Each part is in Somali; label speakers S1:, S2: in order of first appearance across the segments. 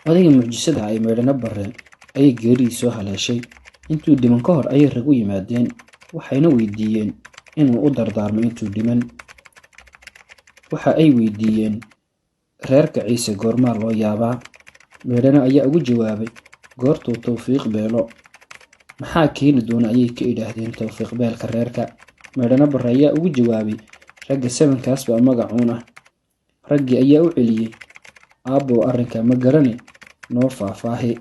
S1: odayga mucjisada ay meydhana barre ayay geeridii soo haleeshay. Intuu dhiman ka hor ayay rag u yimaadeen, waxayna weydiiyeen inuu u dardaarmo intuu dhiman. Waxa ay weydiiyeen, reerka ciise goormaa loo yaabaa? Meydhana ayaa ugu jawaabay, goortuu tawfiiq beelo. Maxaa keeni doona ayay ka idhaahdeen tawfiiq beelka reerka. Meydhana barre ayaa ugu jawaabay, ragga sabankaas baa magacuun ah. Raggii ayaa u celiyey, aabbow arrinka ma garane, noo faahfaahi.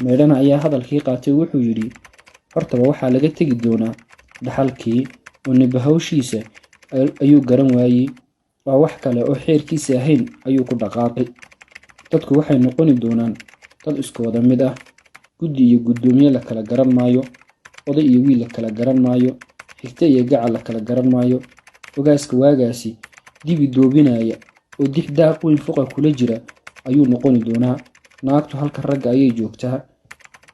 S1: Meydhana ayaa hadalkii qaatay, wuxuu yidhi, hortaba waxaa laga tegi doonaa dhaxalkii, oo ninba hawshiisa ayuu garan waayey, oo wax kale oo xeerkiisa ahayn ayuu ku dhaqaaqay. Dadku waxay noqoni doonaan dad isku wada mid ah, guddi iyo guddoomiye la kala garan maayo, oday iyo wiil la kala garan maayo, xigta iyo gacal la kala garan maayo. Ogaaska waagaasi dibi doobinaya oo dix daaq weyn fuqa kula jira ayuu noqoni doonaa. Naagtu halka ragga ayay joogtaa,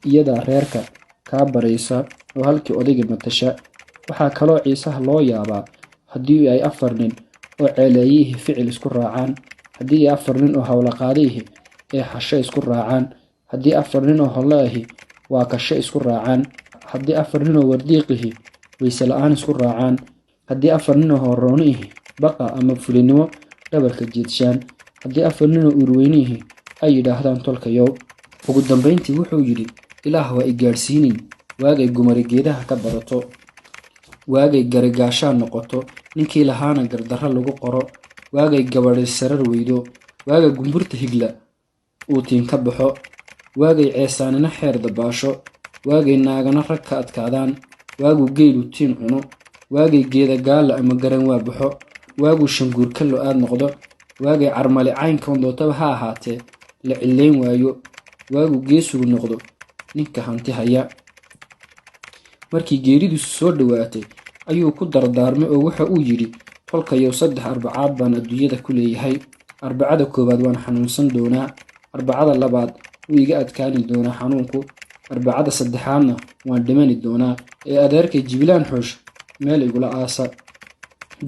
S1: iyadaa reerka kaa baraysa oo halkii odayga matasha. Waxaa kaloo ciisaha loo yaabaa haddii ay 4 nin oo ceeleeyihii ficil isku raacaan, haddii ay 4 nin oo hawlaqaadayhi ee xasho isku raacaan, haddii 4 nin oo holle ahi waa kasho isku raacaan, haddii 4 nin oo wardiiqihi wayse la'aan isku raacaan, haddii 4 nin oo horoonihi baqa ama fulinimo dhabarka jeedshaan, haddii 4 nin oo urweynihi ay yidhaahdaan tolkayow. Ugu dambayntii wuxuu yidhi, ilaah waa i gaadhsiinin waagay gumari geedaha ka badato, waagay garigaashaan noqoto, ninkii lahaana gardarro lagu qoro, waagay gabadhi sarar weydo, waaga gumburta higla uu tiin ka baxo, waagay ceesaanina xeer dabaasho, waagay naagana rag ka adkaadaan, waaguu geelu tiin cuno, waagay geeda gaalla ama garan waa baxo, waaguu shanguur ka lo-aad noqdo, waagay carmali caynkan dootaba ha ahaatee la cillayn waayo, waaguu geesugu noqdo ninka hanti haya. Markii geeridiisu soo dhowaatay ayuu ku dardaarmay oo waxa uu yidhi, tolkayow 3 arbacaad baan adduunyada ku leeyahay. Arbacada koowaad waan xanuunsan doonaa, arbacada labaad wuu iga adkaani doonaa xanuunku, arbacada saddexaadna waan dhimani doonaa, ee adeerkay Jibilaan Xoosh meel igula aasa.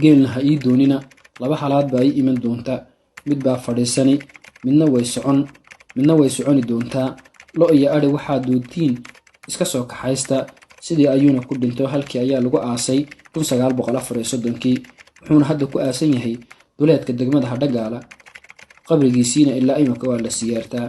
S1: Geelna ha ii doonina, 2 halaad baa ii iman doonta, mid baa fadhiisani, midna way soconi doontaa. Lo iyo adhi waxaad doontiin iska soo kaxaysta. Sidii ayuuna ku dhinto, halkii ayaa lagu aasay 1934, wuxuuna hadda ku aasan yahay duleedka degmada Hadhagaala. Qabrigiisiina ilaa imika waa la siyaartaa.